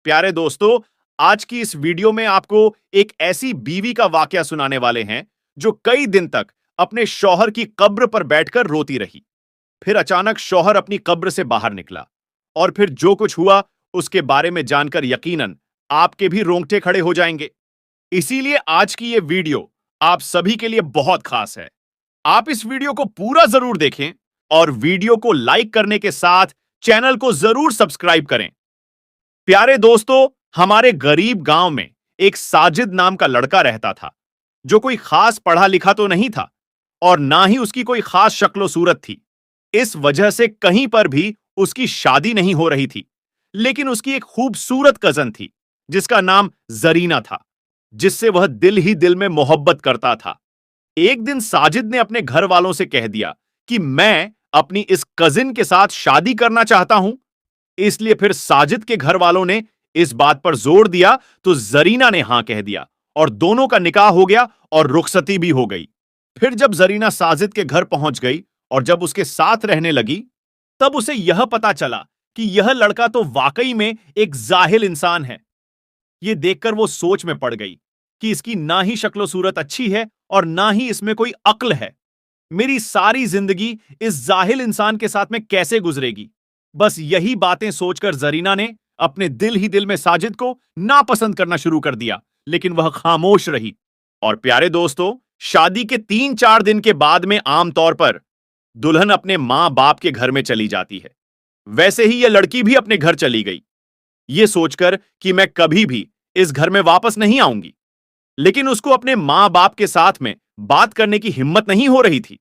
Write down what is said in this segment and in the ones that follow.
प्यारे दोस्तों, आज की इस वीडियो में आपको एक ऐसी बीवी का वाकया सुनाने वाले हैं जो कई दिन तक अपने शौहर की कब्र पर बैठकर रोती रही। फिर अचानक शौहर अपनी कब्र से बाहर निकला और फिर जो कुछ हुआ उसके बारे में जानकर यकीनन आपके भी रोंगटे खड़े हो जाएंगे। इसीलिए आज की यह वीडियो आप सभी के लिए बहुत खास है। आप इस वीडियो को पूरा जरूर देखें और वीडियो को लाइक करने के साथ चैनल को जरूर सब्सक्राइब करें। प्यारे दोस्तों, हमारे गरीब गांव में एक साजिद नाम का लड़का रहता था, जो कोई खास पढ़ा लिखा तो नहीं था और ना ही उसकी कोई खास शक्लो सूरत थी। इस वजह से कहीं पर भी उसकी शादी नहीं हो रही थी। लेकिन उसकी एक खूबसूरत कजन थी जिसका नाम जरीना था, जिससे वह दिल ही दिल में मोहब्बत करता था। एक दिन साजिद ने अपने घर वालों से कह दिया कि मैं अपनी इस कजिन के साथ शादी करना चाहता हूं। इसलिए फिर साजिद के घर वालों ने इस बात पर जोर दिया तो जरीना ने हां कह दिया और दोनों का निकाह हो गया और रुखसती भी हो गई। फिर जब जरीना साजिद के घर पहुंच गई और जब उसके साथ रहने लगी, तब उसे यह पता चला कि यह लड़का तो वाकई में एक जाहिल इंसान है। यह देखकर वो सोच में पड़ गई कि इसकी ना ही शक्लो सूरत अच्छी है और ना ही इसमें कोई अक्ल है। मेरी सारी जिंदगी इस जाहिल इंसान के साथ में कैसे गुजरेगी। बस यही बातें सोचकर जरीना ने अपने दिल ही दिल में साजिद को नापसंद करना शुरू कर दिया, लेकिन वह खामोश रही। और प्यारे दोस्तों, शादी के 3-4 दिन के बाद में आमतौर पर दुल्हन अपने मां बाप के घर में चली जाती है। वैसे ही यह लड़की भी अपने घर चली गई, यह सोचकर कि मैं कभी भी इस घर में वापस नहीं आऊंगी। लेकिन उसको अपने मां बाप के साथ में बात करने की हिम्मत नहीं हो रही थी,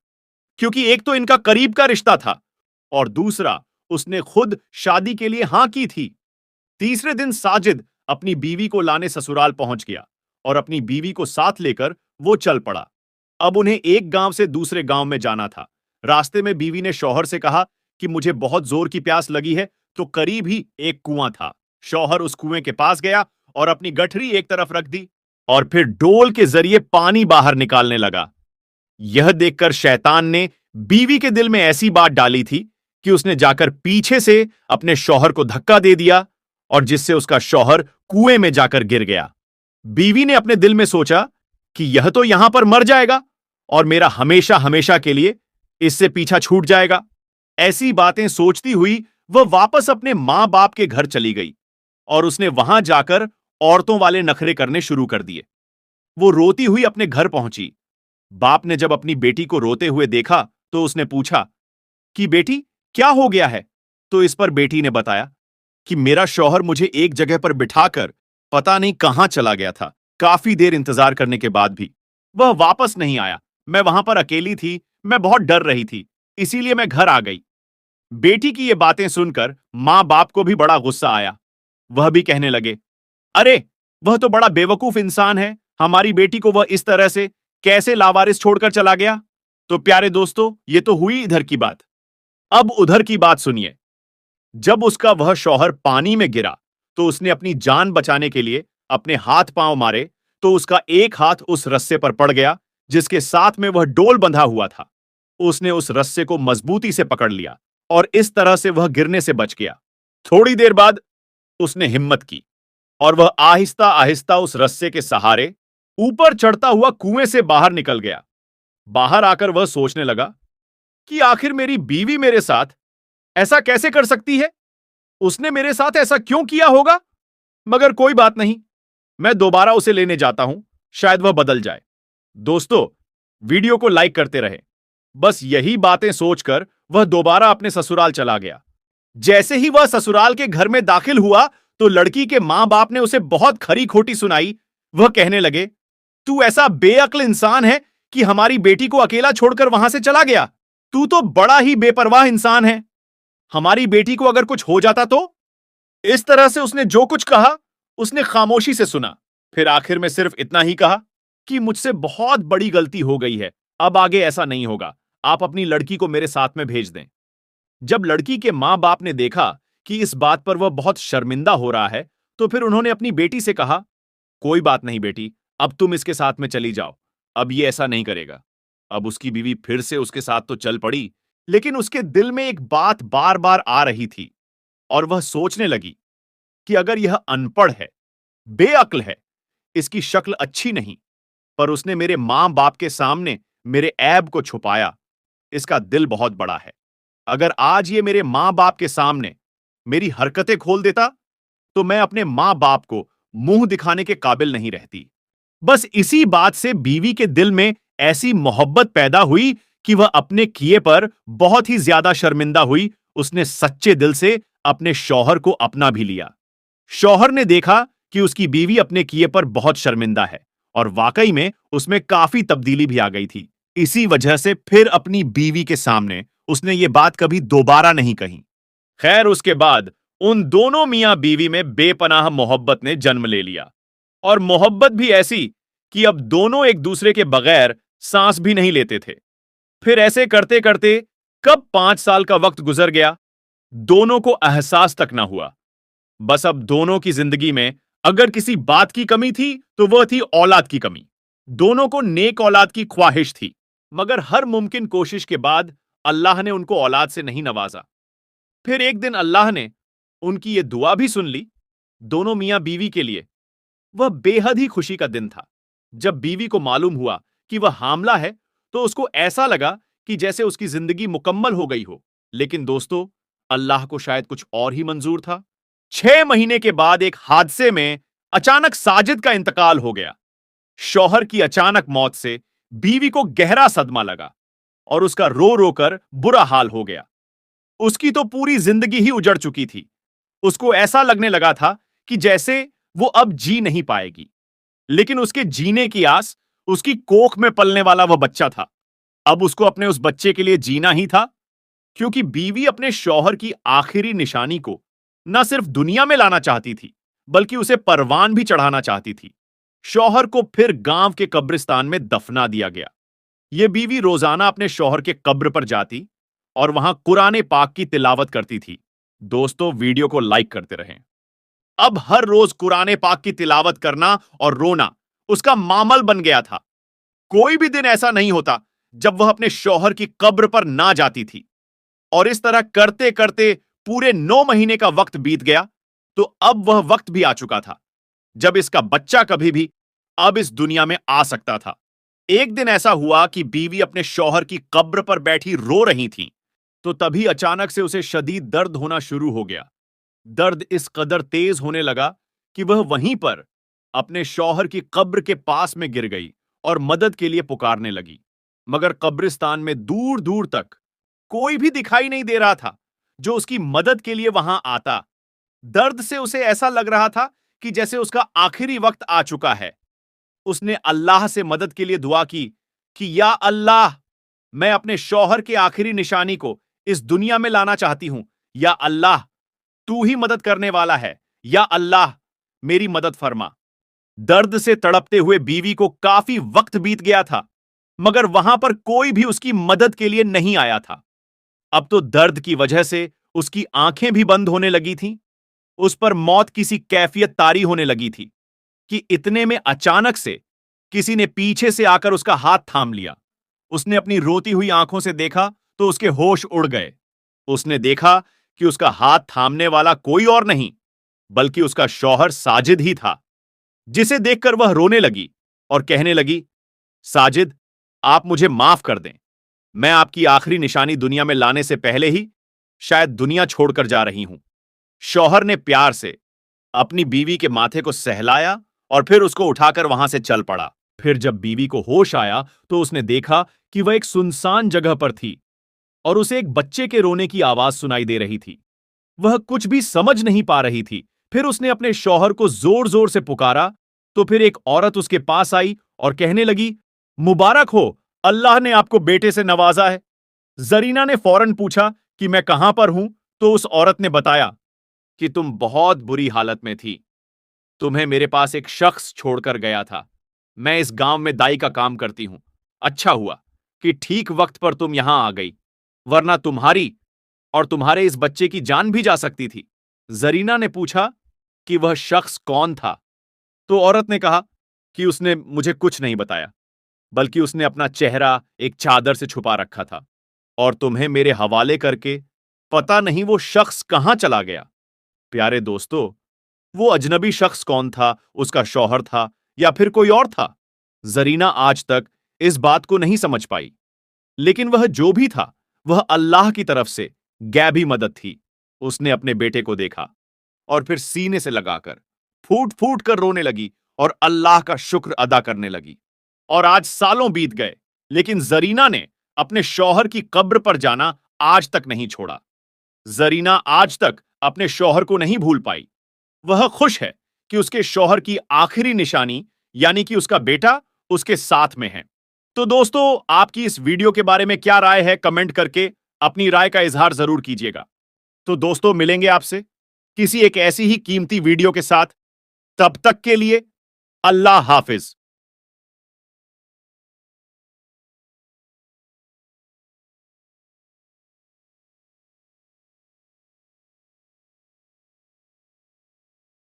क्योंकि एक तो इनका करीब का रिश्ता था और दूसरा उसने खुद शादी के लिए हां की थी। तीसरे दिन साजिद अपनी बीवी को लाने ससुराल पहुंच गया और अपनी बीवी को साथ लेकर वो चल पड़ा। अब उन्हें एक गांव से दूसरे गांव में जाना था। रास्ते में बीवी ने शौहर से कहा कि मुझे बहुत जोर की प्यास लगी है, तो करीब ही एक कुआं था। शौहर उस कुएं के पास गया और अपनी गठरी एक तरफ रख दी और फिर डोल के जरिए पानी बाहर निकालने लगा। यह देखकर शैतान ने बीवी के दिल में ऐसी बात डाली थी कि उसने जाकर पीछे से अपने शौहर को धक्का दे दिया और जिससे उसका शौहर कुएं में जाकर गिर गया। बीवी ने अपने दिल में सोचा कि यह तो यहां पर मर जाएगा और मेरा हमेशा हमेशा के लिए इससे पीछा छूट जाएगा। ऐसी बातें सोचती हुई वह वापस अपने मां बाप के घर चली गई और उसने वहां जाकर औरतों वाले नखरे करने शुरू कर दिए। वो रोती हुई अपने घर पहुंची। बाप ने जब अपनी बेटी को रोते हुए देखा तो उसने पूछा कि बेटी, क्या हो गया है? तो इस पर बेटी ने बताया कि मेरा शौहर मुझे एक जगह पर बिठाकर पता नहीं कहां चला गया था। काफी देर इंतजार करने के बाद भी वह वापस नहीं आया। मैं वहां पर अकेली थी, मैं बहुत डर रही थी, इसीलिए मैं घर आ गई। बेटी की ये बातें सुनकर मां बाप को भी बड़ा गुस्सा आया। वह भी कहने लगे, अरे वह तो बड़ा बेवकूफ इंसान है, हमारी बेटी को वह इस तरह से कैसे लावारिस छोड़कर चला गया। तो प्यारे दोस्तों, ये तो हुई इधर की बात। अब उधर की बात सुनिए। जब उसका वह शौहर पानी में गिरा तो उसने अपनी जान बचाने के लिए अपने हाथ पांव मारे, तो उसका एक हाथ उस रस्से पर पड़ गया जिसके साथ में वह डोल बंधा हुआ था। उसने उस रस्से को मजबूती से पकड़ लिया और इस तरह से वह गिरने से बच गया। थोड़ी देर बाद उसने हिम्मत की और वह आहिस्ता आहिस्ता उस रस्से के सहारे ऊपर चढ़ता हुआ कुएं से बाहर निकल गया। बाहर आकर वह सोचने लगा कि आखिर मेरी बीवी मेरे साथ ऐसा कैसे कर सकती है? उसने मेरे साथ ऐसा क्यों किया होगा? मगर कोई बात नहीं, मैं दोबारा उसे लेने जाता हूं, शायद वह बदल जाए। दोस्तों, वीडियो को लाइक करते रहे। बस यही बातें सोचकर वह दोबारा अपने ससुराल चला गया। जैसे ही वह ससुराल के घर में दाखिल हुआ तो लड़की के मां बाप ने उसे बहुत खरी खोटी सुनाई। वह कहने लगे, तू ऐसा बेअक्ल इंसान है कि हमारी बेटी को अकेला छोड़कर वहां से चला गया। तू तो बड़ा ही बेपरवाह इंसान है। हमारी बेटी को अगर कुछ हो जाता तो? इस तरह से उसने जो कुछ कहा उसने खामोशी से सुना। फिर आखिर में सिर्फ इतना ही कहा कि मुझसे बहुत बड़ी गलती हो गई है, अब आगे ऐसा नहीं होगा। आप अपनी लड़की को मेरे साथ में भेज दें। जब लड़की के मां बाप ने देखा कि इस बात पर वह बहुत शर्मिंदा हो रहा है, तो फिर उन्होंने अपनी बेटी से कहा, कोई बात नहीं बेटी, अब तुम इसके साथ में चली जाओ, अब ये ऐसा नहीं करेगा। अब उसकी बीवी फिर से उसके साथ तो चल पड़ी, लेकिन उसके दिल में एक बात बार बार आ रही थी और वह सोचने लगी कि अगर यह अनपढ़ है, बेअक्ल है, इसकी शक्ल अच्छी नहीं, पर उसने मेरे मां बाप के सामने मेरे ऐब को छुपाया, इसका दिल बहुत बड़ा है। अगर आज ये मेरे मां बाप के सामने मेरी हरकतें खोल देता, तो मैं अपने मां बाप को मुंह दिखाने के काबिल नहीं रहती। बस इसी बात से बीवी के दिल में ऐसी मोहब्बत पैदा हुई कि वह अपने किए पर बहुत ही ज्यादा शर्मिंदा हुई। उसने सच्चे दिल से अपने शौहर को अपना भी लिया। शौहर ने देखा कि उसकी बीवी अपने किए पर बहुत शर्मिंदा है और वाकई में उसमें काफी तब्दीली भी आ गई थी। इसी वजह से फिर अपनी बीवी के सामने उसने ये बात कभी दोबारा नहीं कही। खैर, उसके बाद उन दोनों मियां बीवी में बेपनाह मोहब्बत ने जन्म ले लिया, और मोहब्बत भी ऐसी कि अब दोनों एक दूसरे के बगैर सांस भी नहीं लेते थे। फिर ऐसे करते करते कब 5 साल का वक्त गुजर गया, दोनों को एहसास तक ना हुआ। बस अब दोनों की जिंदगी में अगर किसी बात की कमी थी तो वह थी औलाद की कमी। दोनों को नेक औलाद की ख्वाहिश थी, मगर हर मुमकिन कोशिश के बाद अल्लाह ने उनको औलाद से नहीं नवाजा। फिर एक दिन अल्लाह ने उनकी ये दुआ भी सुन ली। दोनों मियां बीवी के लिए वह बेहद ही खुशी का दिन था। जब बीवी को मालूम हुआ कि वह हामला है, तो उसको ऐसा लगा कि जैसे उसकी जिंदगी मुकम्मल हो गई हो। लेकिन दोस्तों, अल्लाह को शायद कुछ और ही मंजूर था। 6 महीने के बाद एक हादसे में अचानक साजिद का इंतकाल हो गया। शौहर की अचानक मौत से बीवी को गहरा सदमा लगा और उसका रो रो कर बुरा हाल हो गया। उसकी तो पूरी जिंदगी ही उजड़ चुकी थी। उसको ऐसा लगने लगा था कि जैसे वो अब जी नहीं पाएगी। लेकिन उसके जीने की आस उसकी कोख में पलने वाला वह बच्चा था। अब उसको अपने उस बच्चे के लिए जीना ही था, क्योंकि बीवी अपने शौहर की आखिरी निशानी को न सिर्फ दुनिया में लाना चाहती थी, बल्कि उसे परवान भी चढ़ाना चाहती थी। शौहर को फिर गांव के कब्रिस्तान में दफना दिया गया। यह बीवी रोजाना अपने शौहर के कब्र पर जाती और वहां कुरान पाक की तिलावत करती थी। दोस्तों, वीडियो को लाइक करते रहें। अब हर रोज कुरान पाक की तिलावत करना और रोना उसका मामल बन गया था। कोई भी दिन ऐसा नहीं होता जब वह अपने शौहर की कब्र पर ना जाती थी। और इस तरह करते करते पूरे 9 महीने का वक्त बीत गया। तो अब वह वक्त भी आ चुका था जब इसका बच्चा कभी भी अब इस दुनिया में आ सकता था। एक दिन ऐसा हुआ कि बीवी अपने शौहर की कब्र पर बैठी रो रही थी, तो तभी अचानक से उसे शदीद दर्द होना शुरू हो गया। दर्द इस कदर तेज होने लगा कि वह वहीं पर अपने शौहर की कब्र के पास में गिर गई और मदद के लिए पुकारने लगी। मगर कब्रिस्तान में दूर दूर तक कोई भी दिखाई नहीं दे रहा था जो उसकी मदद के लिए वहां आता। दर्द से उसे ऐसा लग रहा था कि जैसे उसका आखिरी वक्त आ चुका है। उसने अल्लाह से मदद के लिए दुआ की कि या अल्लाह, मैं अपने शौहर के आखिरी निशानी को इस दुनिया में लाना चाहती हूं। या अल्लाह, तू ही मदद करने वाला है। या अल्लाह, मेरी मदद फरमा। दर्द से तड़पते हुए बीवी को काफी वक्त बीत गया था, मगर वहां पर कोई भी उसकी मदद के लिए नहीं आया था। अब तो दर्द की वजह से उसकी आंखें भी बंद होने लगी थीं। उस पर मौत किसी कैफियत तारी होने लगी थी कि इतने में अचानक से किसी ने पीछे से आकर उसका हाथ थाम लिया। उसने अपनी रोती हुई आंखों से देखा तो उसके होश उड़ गए। उसने देखा कि उसका हाथ थामने वाला कोई और नहीं, बल्कि उसका शौहर साजिद ही था, जिसे देखकर वह रोने लगी और कहने लगी, साजिद, आप मुझे माफ कर दें। मैं आपकी आखिरी निशानी दुनिया में लाने से पहले ही शायद दुनिया छोड़कर जा रही हूं। शौहर ने प्यार से अपनी बीवी के माथे को सहलाया और फिर उसको उठाकर वहां से चल पड़ा। फिर जब बीवी को होश आया तो उसने देखा कि वह एक सुनसान जगह पर थी और उसे एक बच्चे के रोने की आवाज सुनाई दे रही थी। वह कुछ भी समझ नहीं पा रही थी। फिर उसने अपने शौहर को जोर जोर से पुकारा, तो फिर एक औरत उसके पास आई और कहने लगी, मुबारक हो, अल्लाह ने आपको बेटे से नवाजा है। जरीना ने फौरन पूछा कि मैं कहां पर हूं, तो उस औरत ने बताया कि तुम बहुत बुरी हालत में थी। तुम्हें मेरे पास एक शख्स छोड़कर गया था। मैं इस गांव में दाई का काम करती हूं। अच्छा हुआ कि ठीक वक्त पर तुम यहां आ गई, वरना तुम्हारी और तुम्हारे इस बच्चे की जान भी जा सकती थी। जरीना ने पूछा कि वह शख्स कौन था, तो औरत ने कहा कि उसने मुझे कुछ नहीं बताया, बल्कि उसने अपना चेहरा एक चादर से छुपा रखा था और तुम्हें मेरे हवाले करके पता नहीं वो शख्स कहां चला गया। प्यारे दोस्तों, वो अजनबी शख्स कौन था, उसका शौहर था या फिर कोई और था? जरीना आज तक इस बात को नहीं समझ पाई। लेकिन वह जो भी था, वह अल्लाह की तरफ से गैबी मदद थी। उसने अपने बेटे को देखा और फिर सीने से लगाकर फूट फूट कर रोने लगी और अल्लाह का शुक्र अदा करने लगी। और आज सालों बीत गए, लेकिन जरीना ने अपने शौहर की कब्र पर जाना आज तक नहीं छोड़ा। जरीना आज तक अपने शौहर को नहीं भूल पाई। वह खुश है कि उसके शौहर की आखिरी निशानी यानी कि उसका बेटा उसके साथ में है। तो दोस्तों, आपकी इस वीडियो के बारे में क्या राय है, कमेंट करके अपनी राय का इजहार जरूर कीजिएगा। तो दोस्तों, मिलेंगे आपसे किसी एक ऐसी ही कीमती वीडियो के साथ। तब तक के लिए अल्लाह हाफिज।